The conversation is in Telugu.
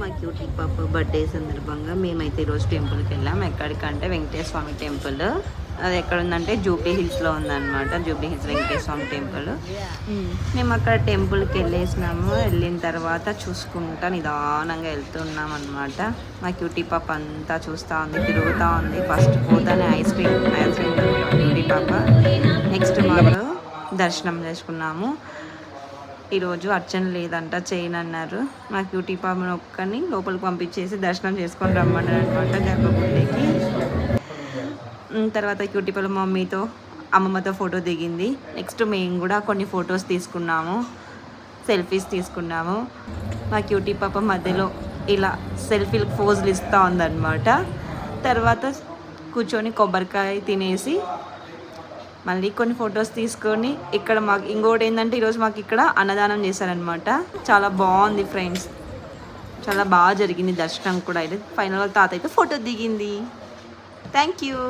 మా క్యూటీ పాప బర్త్డే సందర్భంగా మేమైతే ఈరోజు టెంపుల్కి వెళ్ళాం. ఎక్కడికంటే వెంకటేశ్వర స్వామి టెంపుల్. అది ఎక్కడ ఉందంటే జూబ్లీ హిల్స్లో ఉందన్నమాట. జూబ్లీ హిల్స్ వెంకటేశ్వర స్వామి టెంపుల్. మేము అక్కడ టెంపుల్కి వెళ్ళేసినాము. వెళ్ళిన తర్వాత చూసుకుంటా నిదానంగా వెళ్తున్నాం అనమాట. మా క్యూటీ పాప అంతా చూస్తూ ఉంది, తిరుగుతూ ఉంది. ఫస్ట్ పోతానే ఐస్ క్రీమ్ క్యూటీ పాప. నెక్స్ట్ మాకు దర్శనం చేసుకున్నాము. ఈరోజు అర్చన లేదంట, చేయనన్నారు. మా క్యూటీ పాపను ఒక్కని లోపలికి పంపించేసి దర్శనం చేసుకొని రమ్మన్నారు అనమాట గర్భగుడికి. తర్వాత క్యూటీ పాప మమ్మీతో అమ్మమ్మతో ఫోటో దిగింది. నెక్స్ట్ మేము కూడా కొన్ని ఫొటోస్ తీసుకున్నాము, సెల్ఫీస్ తీసుకున్నాము. మా క్యూటీ పాప మధ్యలో ఇలా సెల్ఫీలకు పోజులు ఇస్తూ ఉందన్నమాట. తర్వాత కూర్చొని కొబ్బరికాయ తినేసి మళ్ళీ కొన్ని ఫొటోస్ తీసుకొని ఇక్కడ మాకు ఇంకోటి ఏంటంటే ఈరోజు మాకు ఇక్కడ అన్నదానం చేశారనమాట. చాలా బాగుంది ఫ్రెండ్స్, చాలా బాగా జరిగింది దర్శనం కూడా. అయితే ఫైనల్గా తాత అయితే ఫోటో దిగింది. Thank you.